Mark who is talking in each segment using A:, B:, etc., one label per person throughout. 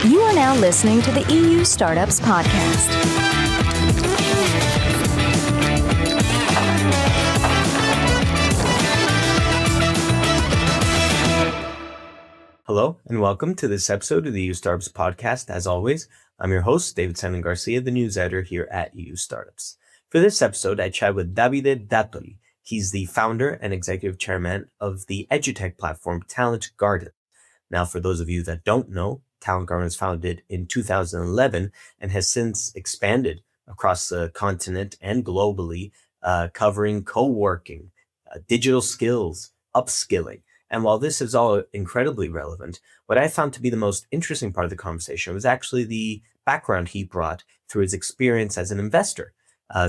A: You are now listening to the EU Startups Podcast.
B: Hello, and welcome to this episode of the EU Startups Podcast. As always, I'm your host, David Garcia, the news editor here at EU Startups. For this episode, I chat with Davide Dattoli. He's the founder and executive chairman of the EdTech platform Talent Garden. Now, for those of you that don't know, Talent Garden was founded in 2011 and has since expanded across the continent and globally, covering co-working, digital skills, upskilling. And while this is all incredibly relevant, what I found to be the most interesting part of the conversation was actually the background he brought through his experience as an investor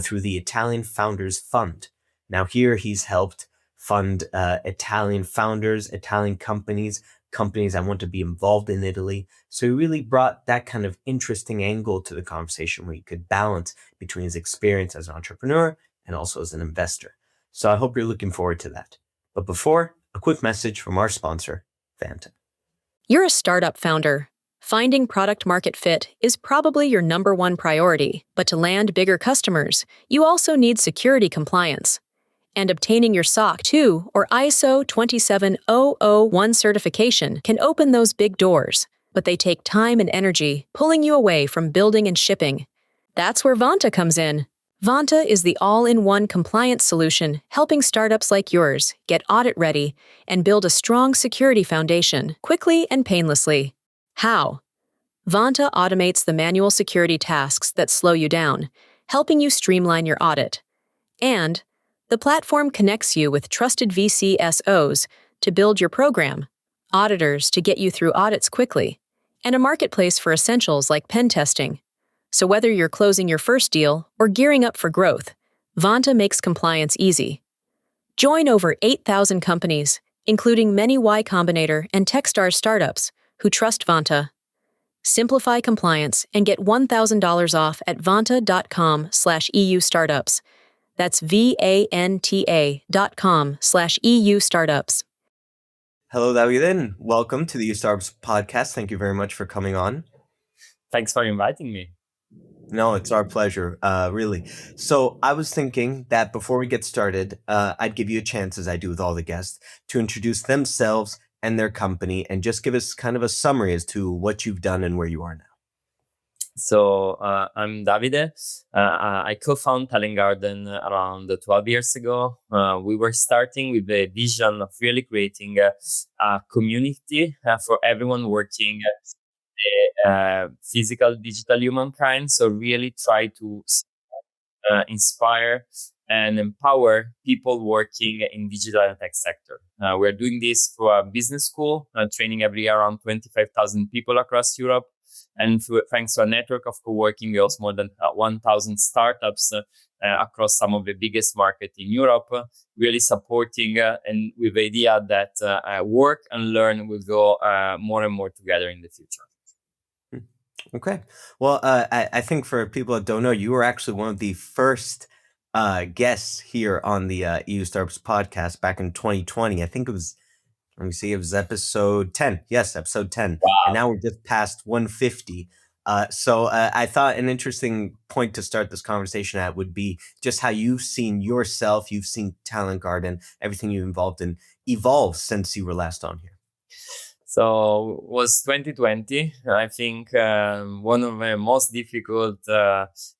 B: through the Italian Founders Fund. Now here he's helped fund Italian founders, Italian companies that want to be involved in Italy. So he really brought that kind of interesting angle to the conversation where he could balance between his experience as an entrepreneur and also as an investor. So I hope you're looking forward to that. But before, a quick message from our sponsor, Vanta.
C: You're a startup founder. Finding product market fit is probably your number one priority, but to land bigger customers, you also need security compliance. And obtaining your SOC 2 or ISO 27001 certification can open those big doors, but they take time and energy, pulling you away from building and shipping. That's where Vanta comes in. Vanta is the all-in-one compliance solution helping startups like yours get audit-ready and build a strong security foundation quickly and painlessly. How? Vanta automates the manual security tasks that slow you down, helping you streamline your audit. And the platform connects you with trusted VCSOs to build your program, auditors to get you through audits quickly, and a marketplace for essentials like pen testing. So whether you're closing your first deal or gearing up for growth, Vanta makes compliance easy. Join over 8,000 companies, including many Y Combinator and Techstars startups, who trust Vanta. Simplify compliance and get $1,000 off at vanta.com/EU startups. That's VANTA.com/EU startups.
B: Hello, Davide. Welcome to the EU Startups Podcast. Thank you very much for coming on.
D: Thanks for inviting me.
B: No, it's our pleasure, really. So I was thinking that before we get started, I'd give you a chance, as I do with all the guests, to introduce themselves and their company and just give us kind of a summary as to what you've done and where you are now.
D: So I'm Davide. I co-founded Talent Garden around 12 years ago. We were starting with the vision of really creating a community for everyone working physical, digital humankind. So really try to inspire and empower people working in digital and tech sector. We're doing this through a business school, training every year around 25,000 people across Europe. And thanks to a network of co-working, we also more than 1,000 startups across some of the biggest markets in Europe, really supporting and with the idea that work and learn will go more and more together in the future.
B: Okay. Well, I think for people that don't know, you were actually one of the first guests here on the EU Startups Podcast back in 2020. I think it was, let me see, it was episode 10. Yes, episode 10.
D: Wow.
B: And now we're just past 150. So I thought an interesting point to start this conversation at would be just how you've seen yourself, you've seen Talent Garden, everything you've involved in evolve since you were last on here.
D: So it was 2020. I think one of the most difficult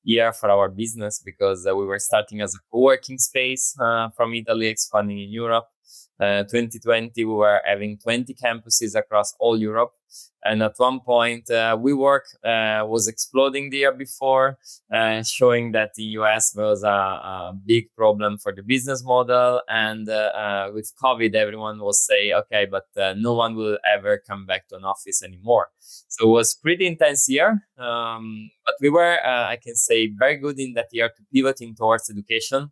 D: year for our business because we were starting as a co-working space from Italy, expanding in Europe. 2020, we were having 20 campuses across all Europe. And at one point, WeWork was exploding the year before, showing that the US was a big problem for the business model. And with COVID, everyone was saying, okay, but no one will ever come back to an office anymore. So it was pretty intense year. But we were, I can say, very good in that year to pivoting towards education,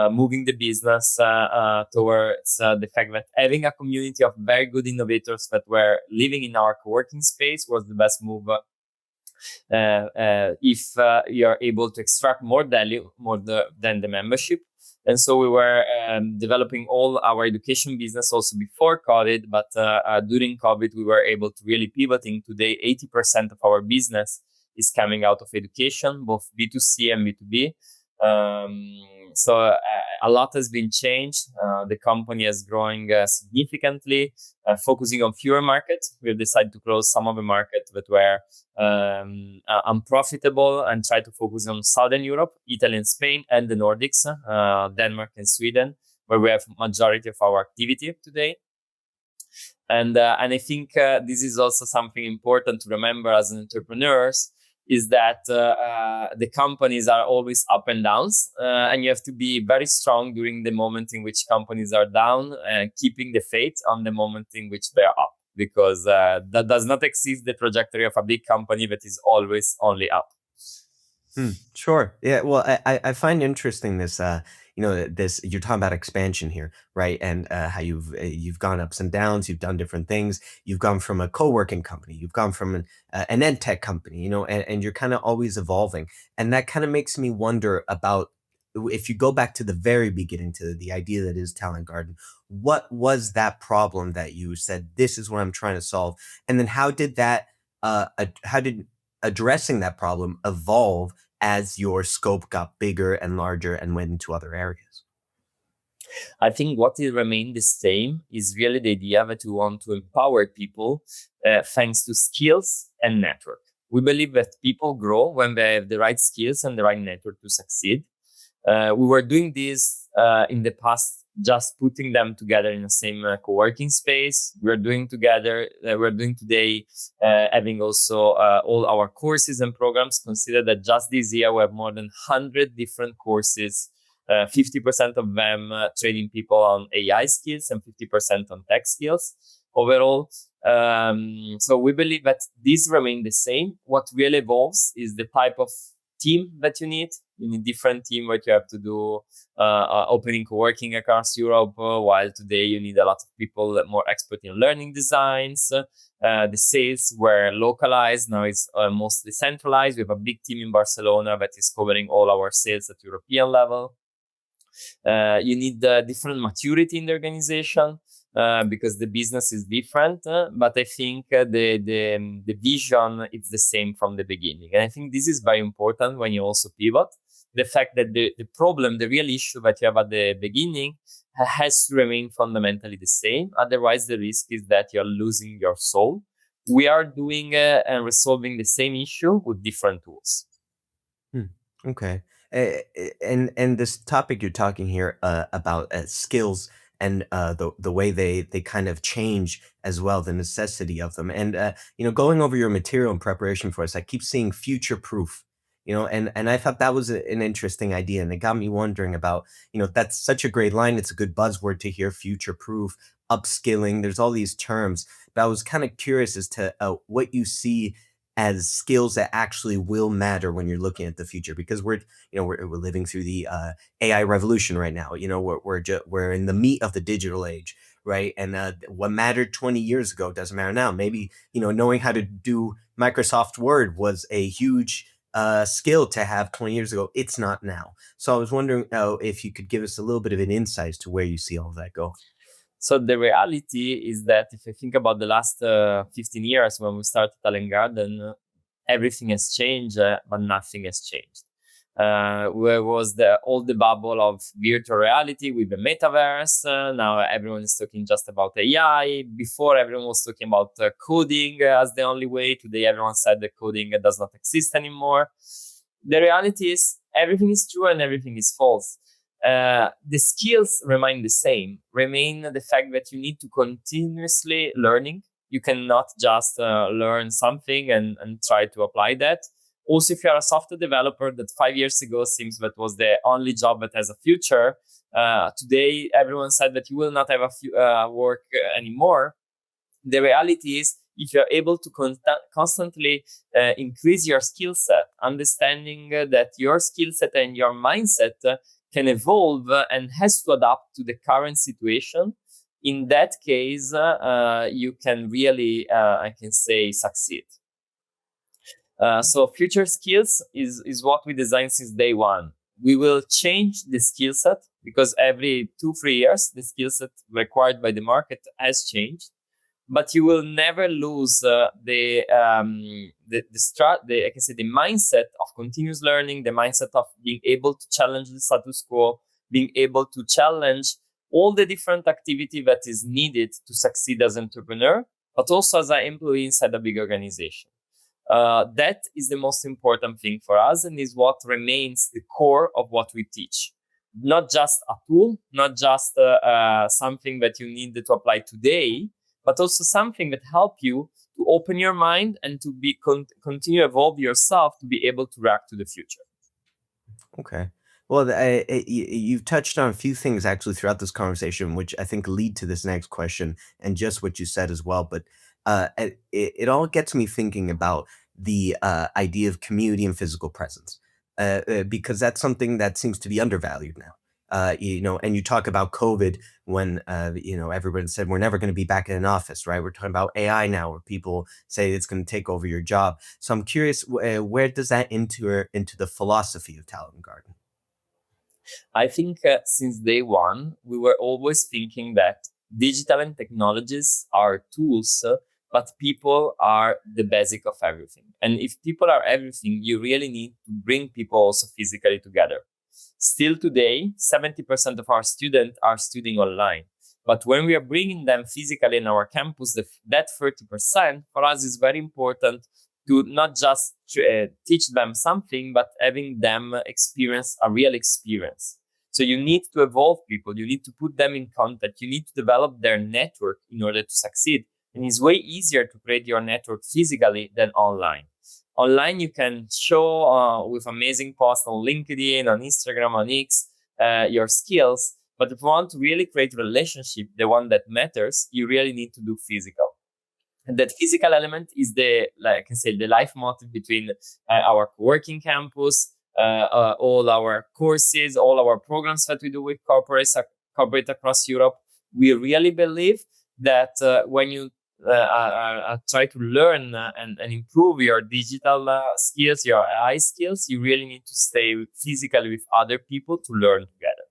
D: moving the business towards the fact that having a community of very good innovators that were living in our co-working space was the best move if you're able to extract more value, than the membership. And so we were developing all our education business also before COVID, but during COVID, we were able to really pivoting. Today, 80% of our business is coming out of education, both B2C and B2B. So a lot has been changed. The company is growing significantly, focusing on fewer markets. We have decided to close some of the markets that were unprofitable and try to focus on Southern Europe, Italy and Spain, and the Nordics, Denmark and Sweden, where we have majority of our activity today. And I think this is also something important to remember as an entrepreneurs, is that the companies are always up and downs, and you have to be very strong during the moment in which companies are down, and keeping the faith on the moment in which they're up, because that does not exist the trajectory of a big company that is always only up.
B: Sure. Yeah. Well, I find interesting this, this you're talking about expansion here, right? And how you've gone ups and downs, you've done different things. You've gone from a co-working company, you've gone from an EdTech company, and you're kind of always evolving. And that kind of makes me wonder about, if you go back to the very beginning, to the idea that is Talent Garden, what was that problem that you said, this is what I'm trying to solve? And then how did addressing that problem evolve as your scope got bigger and larger and went into other areas?
D: I think what will remain the same is really the idea that we want to empower people thanks to skills and network. We believe that people grow when they have the right skills and the right network to succeed. We were doing this in the past, just putting them together in the same co-working space. We're doing today, having also all our courses and programs. Consider that just this year we have more than 100 different courses, 50% of them training people on AI skills and 50% on tech skills overall. So we believe that these remain the same. What really evolves is the type of team that you need. You need different team what you have to do, opening co-working across Europe, while today you need a lot of people that more expert in learning designs. The sales were localized, now it's mostly centralized. We have a big team in Barcelona that is covering all our sales at European level. You need different maturity in the organization, because the business is different, but I think the vision is the same from the beginning. And I think this is very important when you also pivot. The fact that the problem, the real issue that you have at the beginning has to remain fundamentally the same. Otherwise, the risk is that you're losing your soul. We are doing and resolving the same issue with different tools.
B: Okay. And this topic you're talking here about skills and the way they kind of change as well, the necessity of them. And going over your material in preparation for us, I keep seeing future proof. And I thought that was an interesting idea, and it got me wondering about, that's such a great line. It's a good buzzword to hear: future proof, upskilling. There's all these terms, but I was kind of curious as to what you see as skills that actually will matter when you're looking at the future, because we're living through the AI revolution right now. We're in the meat of the digital age, right? And what mattered 20 years ago doesn't matter now. Maybe knowing how to do Microsoft Word was a huge skill to have 20 years ago. It's not now. So I was wondering if you could give us a little bit of an insight to where you see all of that go.
D: So the reality is that if I think about the last 15 years when we started Talent Garden, everything has changed, but nothing has changed. Where was all the bubble of virtual reality with the metaverse? Now everyone is talking just about AI. Before, everyone was talking about coding as the only way. Today, everyone said that coding does not exist anymore. The reality is everything is true and everything is false. The skills remain the same, remain the fact that you need to continuously learning. You cannot just learn something and try to apply that. Also, if you are a software developer that 5 years ago seems that was the only job that has a future, today everyone said that you will not have work anymore. The reality is, if you're able to constantly increase your skill set, understanding that your skill set and your mindset can evolve and has to adapt to the current situation, in that case, you can really, I can say, succeed. So future skills is what we designed since day one. We will change the skill set because every 2-3 years, the skill set required by the market has changed. But you will never lose I can say the mindset of continuous learning, the mindset of being able to challenge the status quo, being able to challenge all the different activity that is needed to succeed as an entrepreneur, but also as an employee inside a big organization. That is the most important thing for us and is what remains the core of what we teach. Not just a tool, not just something that you need to apply today, but also something that help you to open your mind and to be continue evolve yourself to be able to react to the future.
B: Okay. Well, you've touched on a few things actually throughout this conversation, which I think lead to this next question and just what you said as well. But it all gets me thinking about the idea of community and physical presence, because that's something that seems to be undervalued now. And you talk about COVID when, everyone said we're never going to be back in an office, right? We're talking about AI now, where people say it's going to take over your job. So I'm curious, where does that enter into the philosophy of Talent Garden?
D: I think since day one, we were always thinking that digital and technologies are tools, but people are the basic of everything. And if people are everything, you really need to bring people also physically together. Still today, 70% of our students are studying online. But when we are bringing them physically in our campus, that 30% for us is very important to not just teach them something, but having them experience a real experience. So you need to evolve people. You need to put them in contact. You need to develop their network in order to succeed. And it's way easier to create your network physically than online. Online, you can show with amazing posts on LinkedIn, on Instagram, on X, your skills. But if you want to really create a relationship, the one that matters, you really need to do physical. And that physical element is the life motive between our co-working campus, all our courses, all our programs that we do with corporate across Europe. We really believe that when you try to learn and improve your digital skills, your AI skills, you really need to stay physically with other people to learn together.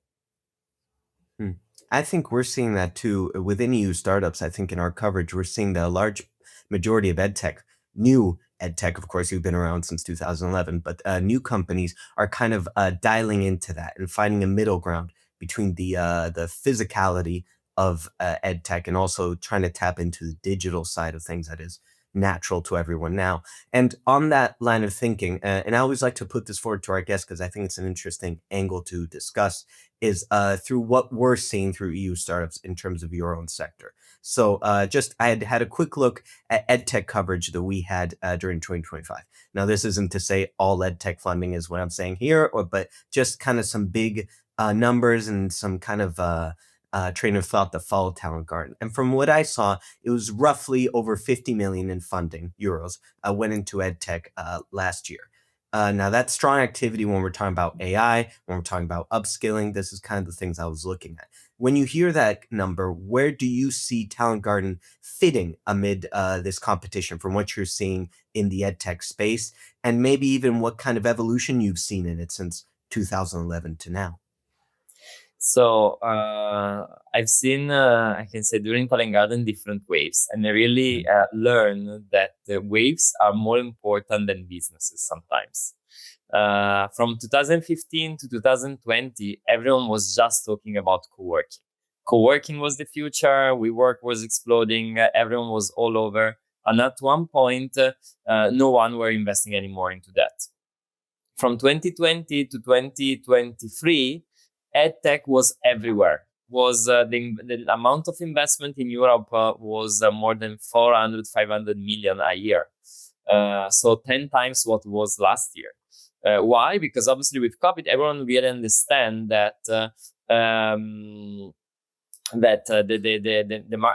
B: I think we're seeing that too within EU startups. I think in our coverage, we're seeing the large majority of EdTech, new EdTech, of course, who've been around since 2011, but new companies are kind of dialing into that and finding a middle ground between the physicality of EdTech and also trying to tap into the digital side of things that is natural to everyone now. And on that line of thinking, and I always like to put this forward to our guests because I think it's an interesting angle to discuss, is through what we're seeing through EU startups in terms of your own sector. So I had a quick look at EdTech coverage that we had during 2025. Now, this isn't to say all EdTech funding is what I'm saying here, but just kind of some big numbers and some kind of train of thought that followed Talent Garden. And from what I saw, it was roughly over 50 million in funding, euros, went into EdTech last year. Now, that's strong activity when we're talking about AI, when we're talking about upskilling. This is kind of the things I was looking at. When you hear that number, where do you see Talent Garden fitting amid this competition from what you're seeing in the EdTech space, and maybe even what kind of evolution you've seen in it since 2011 to now?
D: So I've seen, I can say, during Talent Garden different waves, and I really learned that the waves are more important than businesses sometimes. From 2015 to 2020, everyone was just talking about co-working. Co-working was the future. WeWork was exploding. Everyone was all over. And at one point, no one were investing anymore into that. From 2020 to 2023, EdTech was everywhere. The amount of investment in Europe was more than 400, 500 million a year. So 10 times what was last year. Why? Because obviously with COVID, everyone really understand that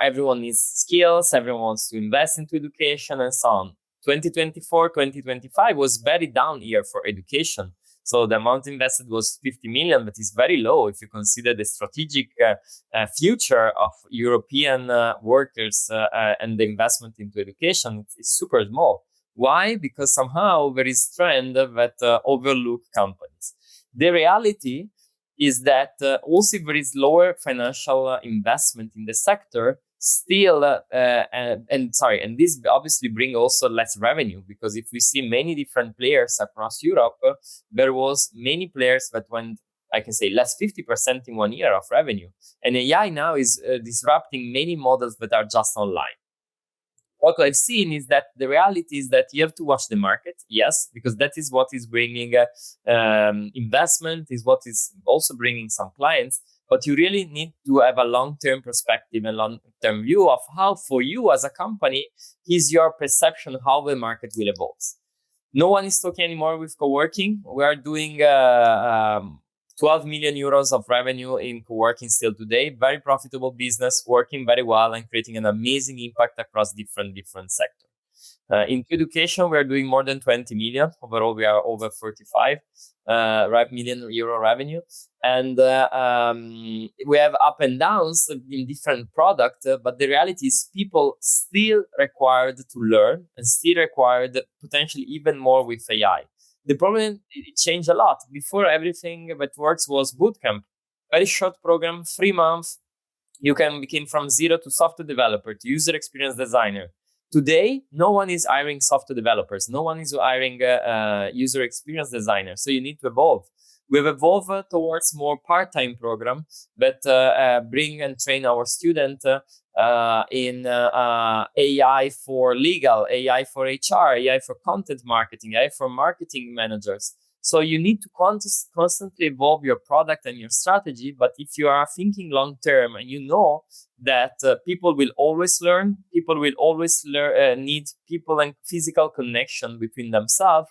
D: everyone needs skills, everyone wants to invest into education and so on. 2024, 2025 was very down year for education. So the amount invested was 50 million, but it's very low if you consider the strategic future of European workers and the investment into education. It's super small. Why? Because somehow there is trend that overlook companies. The reality is that also if there is lower financial investment in the sector, still and this obviously bring also less revenue, because if we see many different players across Europe, there was many players that went, I can say, less 50% in 1 year of revenue, and AI now is disrupting many models that are just online. What I've seen is that the reality is that you have to watch the market, yes, because that is what is bringing investment, is what is also bringing some clients. But you really need to have a long-term perspective and long-term view of how, for you as a company, is your perception how the market will evolve. No one is talking anymore with co-working. We are doing 12 million euros of revenue in co-working still today. Very profitable business, working very well and creating an amazing impact across different sectors. In education, we are doing more than 20 million. Overall, we are over 45 million euro revenue. And we have up and downs in different products, but the reality is people still required to learn and still required potentially even more with AI. The problem, it changed a lot. Before, everything that works was bootcamp. Very short program, 3 months. You can become from zero to software developer, to user experience designer. Today, no one is hiring software developers. No one is hiring user experience designers. So you need to evolve. We've evolved towards more part-time program that bring and train our students in AI for legal, AI for HR, AI for content marketing, AI for marketing managers. So you need to constantly evolve your product and your strategy. But if you are thinking long term and you know that people will always learn, people will always need people and physical connection between themselves,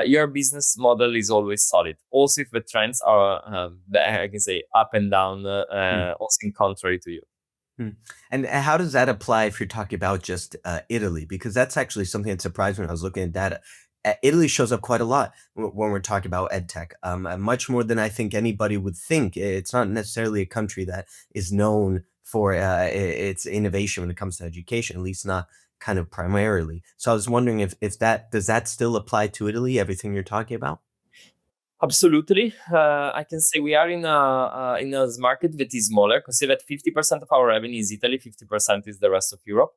D: your business model is always solid. Also, if the trends are, I can say, up and down, also in contrary to you.
B: And how does that apply if you're talking about just Italy? Because that's actually something that surprised me when I was looking at data. Italy shows up quite a lot when we're talking about EdTech, much more than I think anybody would think. It's not necessarily a country that is known for its innovation when it comes to education, at least not kind of primarily. So I was wondering if that does that still apply to Italy, everything you're talking about?
D: Absolutely. I can say we are in a market that is smaller. Consider that 50% of our revenue is Italy, 50% is the rest of Europe.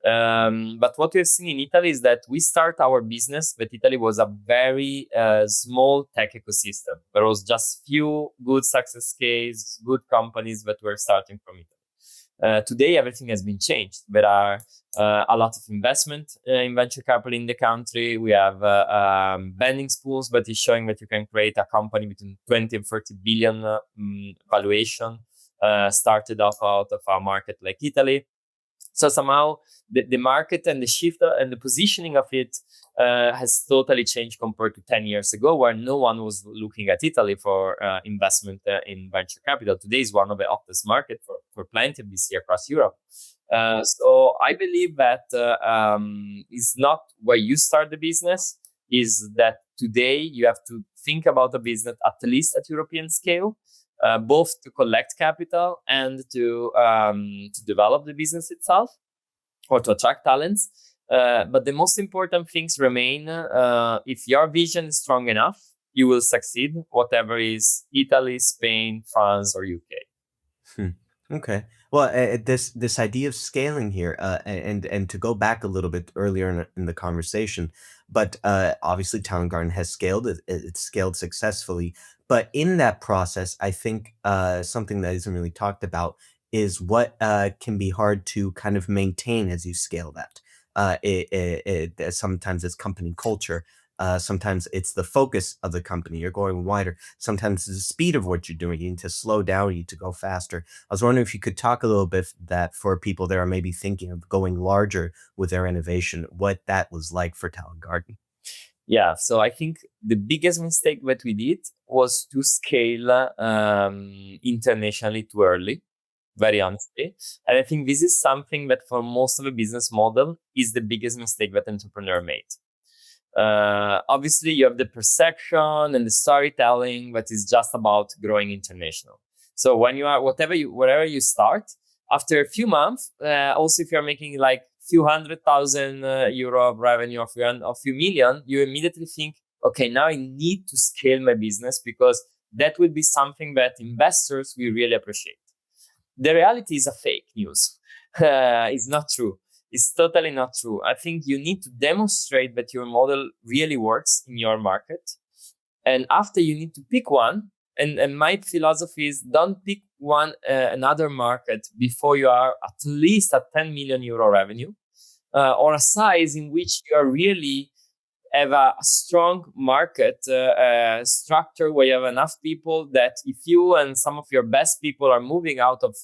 D: But what we've seen in Italy is that we start our business, but Italy was a very small tech ecosystem. There was just few good success cases, good companies that were starting from Italy. Today, everything has been changed. There are a lot of investment in venture capital in the country. We have banding pools, but it's showing that you can create a company between 20 and 30 billion valuation, started off out of a market like Italy. So somehow the market and the shift and the positioning of it has totally changed compared to 10 years ago, where no one was looking at Italy for investment in venture capital. Today is one of the hottest markets for plenty of VC across Europe. So I believe that is not where you start the business, is that today you have to think about the business at least at European scale, both to collect capital and to develop the business itself or to attract talents. But the most important things remain. If your vision is strong enough, you will succeed, whatever is Italy, Spain, France, or UK.
B: Okay. Well, this idea of scaling here, and to go back a little bit earlier in the conversation, but obviously Talent Garden has scaled. It's scaled successfully. But in that process, I think something that isn't really talked about is what can be hard to kind of maintain as you scale that. Sometimes it's company culture. Sometimes it's the focus of the company. You're going wider. Sometimes it's the speed of what you're doing. You need to slow down. You need to go faster. I was wondering if you could talk a little bit that for people that are maybe thinking of going larger with their innovation, what that was like for Talent Garden.
D: Yeah, so I think the biggest mistake that we did was to scale internationally too early, very honestly. And I think this is something that for most of the business model is the biggest mistake that entrepreneur made. Obviously, you have the perception and the storytelling that is just about growing international. So when you are wherever you start, after a few months, also if you're making like few 100,000 euro of revenue, or few million, you immediately think, okay, now I need to scale my business because that will be something that investors will really appreciate. The reality is a fake news. It's not true. It's totally not true. I think you need to demonstrate that your model really works in your market. And after, you need to pick one. And my philosophy is, don't pick another market before you are at least at 10 million euro revenue, or a size in which you are really have a strong market structure, where you have enough people that if you and some of your best people are moving out of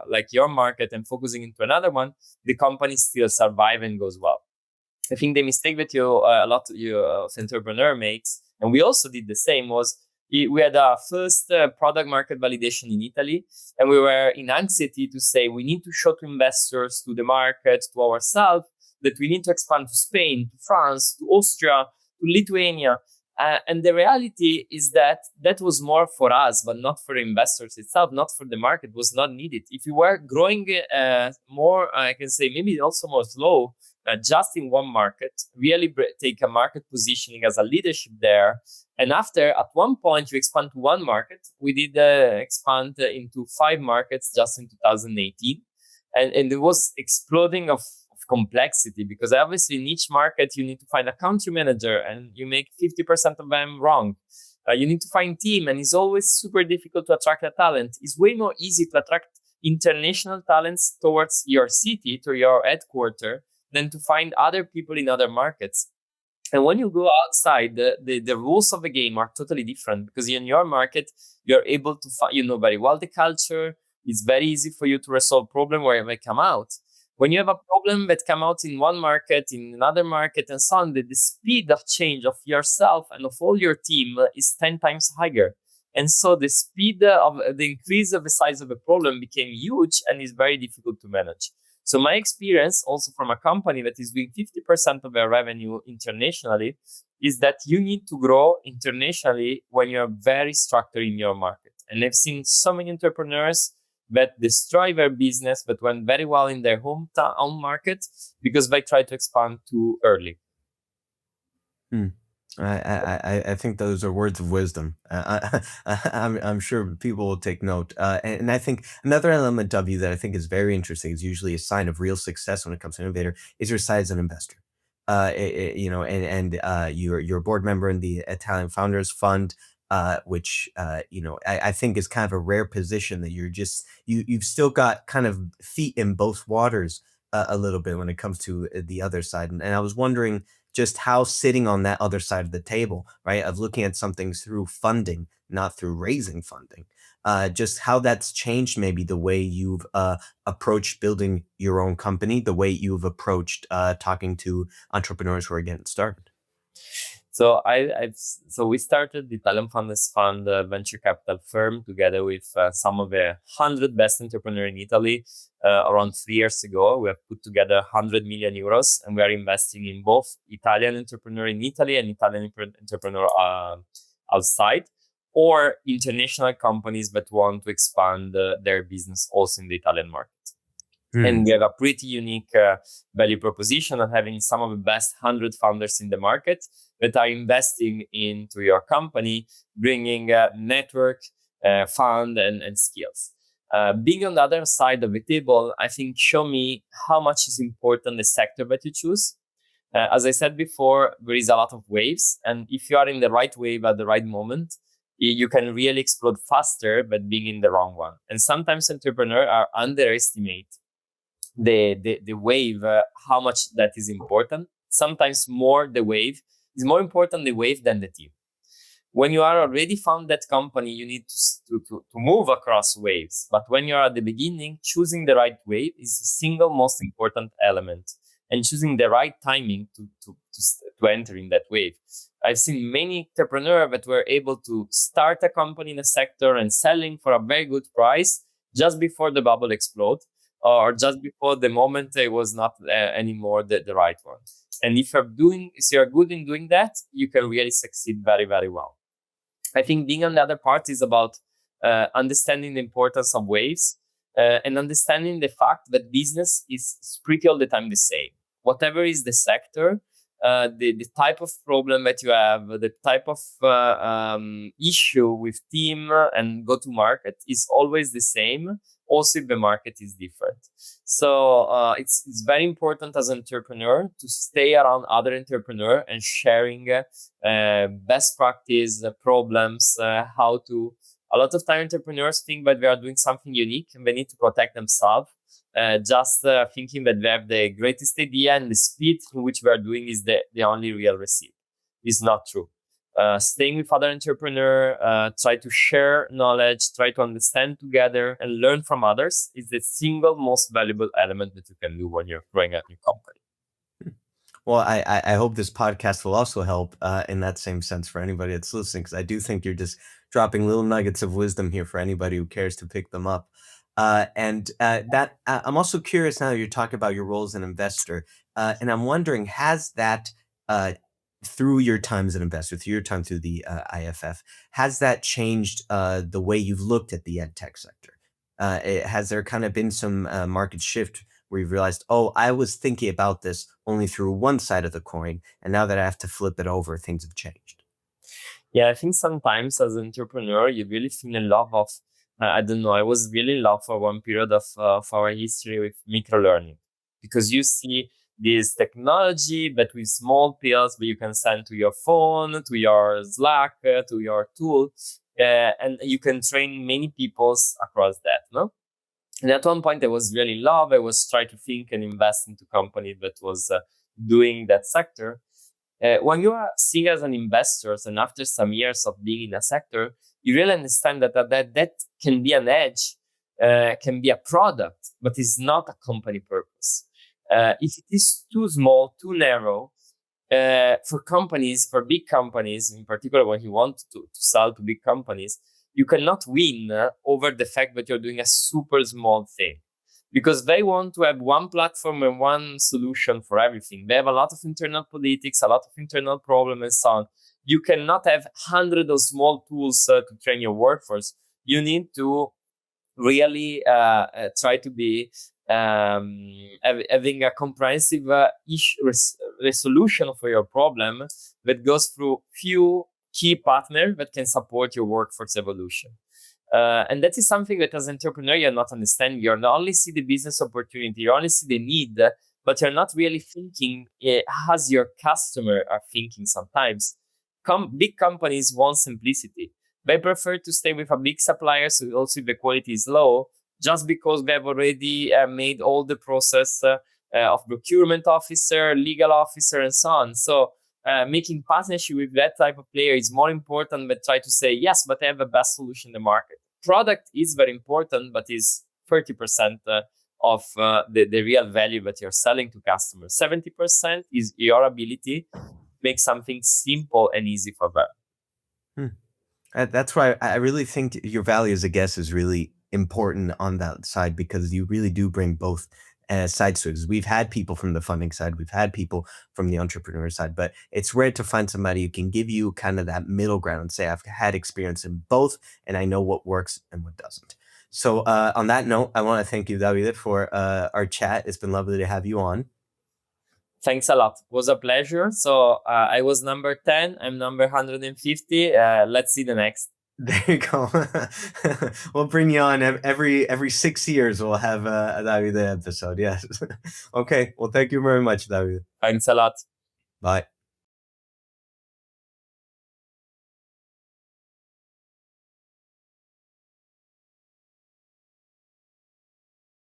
D: like your market and focusing into another one, the company still survive and goes well. I think the mistake that a lot of entrepreneur makes, and we also did the same, was we had our first product market validation in Italy, and we were in anxiety to say we need to show to investors, to the market, to ourselves, that we need to expand to Spain, to France, to Austria, to Lithuania. And the reality is that was more for us, but not for investors itself, not for the market, was not needed. If you were growing more, I can say maybe also more slow, just in one market, really take a market positioning as a leadership there. And after, at one point, you expand to one market. We did expand into 5 markets just in 2018. And it was exploding of complexity, because obviously in each market you need to find a country manager and you make 50% of them wrong. You need to find team, and it's always super difficult to attract a talent. It's way more easy to attract international talents towards your city, to your headquarters, than to find other people in other markets. And when you go outside, the rules of the game are totally different, because in your market, you're able to find, you know very well the culture. It's very easy for you to resolve problem wherever they come out. When you have a problem that comes out in one market, in another market, and so on, the speed of change of yourself and of all your team is 10 times higher. And so the speed of the increase of the size of the problem became huge and is very difficult to manage. So my experience, also from a company that is doing 50% of their revenue internationally, is that you need to grow internationally when you're very structured in your market. And I've seen so many entrepreneurs that destroy their business, but went very well in their home market because they tried to expand too early.
B: I think those are words of wisdom. I'm sure people will take note. And I think another element of you that I think is very interesting, is usually a sign of real success when it comes to innovator, is your side as an investor. You're a board member in the Italian Founders Fund, which I think is kind of a rare position, that you've still got kind of feet in both waters a little bit when it comes to the other side. And I was wondering just how sitting on that other side of the table, right, of looking at something through funding, not through raising funding, just how that's changed maybe the way you've approached building your own company, the way you've approached talking to entrepreneurs who are getting started.
D: So we started the Italian Founders Fund venture capital firm together with some of the 100 best entrepreneurs in Italy around 3 years ago. We have put together 100 million euros, and we are investing in both Italian entrepreneur in Italy and Italian entrepreneur outside, or international companies that want to expand their business also in the Italian market. And we have a pretty unique value proposition of having some of the best 100 founders in the market that are investing into your company, bringing network, fund, and skills. Being on the other side of the table, I think, show me how much is important the sector that you choose. As I said before, there is a lot of waves, and if you are in the right wave at the right moment, you can really explode faster than being in the wrong one. And sometimes entrepreneurs are underestimate the wave, how much that is important. Sometimes the wave is more important, the wave, than the team. When you are already found that company, you need to move across waves. But when you are at the beginning, choosing the right wave is the single most important element, and choosing the right timing to enter in that wave. I've seen many entrepreneurs that were able to start a company in a sector and selling for a very good price just before the bubble exploded, or just before the moment it was not anymore the right one. And if you're good in doing that, you can really succeed very, very well. I think being on the other part is about understanding the importance of waves. and understanding the fact that business is pretty all the time the same. Whatever is the sector, the type of problem that you have, the type of issue with team and go to market is always the same. Also, if the market is different. So it's very important as an entrepreneur to stay around other entrepreneurs and sharing best practice, problems, how to. A lot of time entrepreneurs think that they are doing something unique and they need to protect themselves. Just thinking that they have the greatest idea and the speed in which we are doing is the only real recipe. It's not true. Staying with other entrepreneurs, try to share knowledge, try to understand together and learn from others is the single most valuable element that you can do when you're growing a new company.
B: Well, I hope this podcast will also help in that same sense for anybody that's listening, because I do think you're just dropping little nuggets of wisdom here for anybody who cares to pick them up. I'm also curious now that you're talking about your role as an investor, and I'm wondering, has that through your time as an investor, through your time through the IFF, has that changed the way you've looked at the EdTech sector? Has there kind of been some market shift where you've realized, oh, I was thinking about this only through one side of the coin, and now that I have to flip it over, things have changed?
D: Yeah, I think sometimes as an entrepreneur, you really feel in love of, I don't know, I was really in love for one period of our history with microlearning, because you see this technology, but with small pills that you can send to your phone, to your Slack, to your tool, and you can train many peoples across that, no? And at one point, I was really in love. I was trying to think and invest into company that was doing that sector. When you are seeing as an investor, and after some years of being in a sector, you really understand that can be an edge, can be a product, but it's not a company purpose. If it is too small, too narrow, for companies, for big companies, in particular, when you want to sell to big companies, you cannot win over the fact that you're doing a super small thing, because they want to have one platform and one solution for everything. They have a lot of internal politics, a lot of internal problems and so on. You cannot have hundreds of small tools to train your workforce. You need to really try to be having a comprehensive resolution for your problem that goes through few key partners that can support your workforce evolution. And that is something that as an entrepreneur, you're not understanding. You not only see the business opportunity, you only see the need, but you're not really thinking as your customer are thinking sometimes. Big companies want simplicity. They prefer to stay with a big supplier, so also if the quality is low, just because they have already made all the process of procurement officer, legal officer, and so on. So making partnership with that type of player is more important than try to say, yes, but I have the best solution in the market. Product is very important, but is 30% of the real value that you're selling to customers. 70% is your ability to make something simple and easy for them.
B: That's why I really think your value as a guest is really important on that side, because you really do bring both sides to it. We've had people from the funding side, we've had people from the entrepreneur side, but it's rare to find somebody who can give you kind of that middle ground and say, I've had experience in both and I know what works and what doesn't. So on that note, I want to thank you, Davide, for our chat. It's been lovely to have you on.
D: Thanks a lot. It was a pleasure. So I was number 10. I'm number 150. Let's see the next.
B: There you go. We'll bring you on every 6 years. We'll have a Davide episode. Yes. Okay. Well, thank you very much, Davide.
D: Thanks a lot.
B: Bye.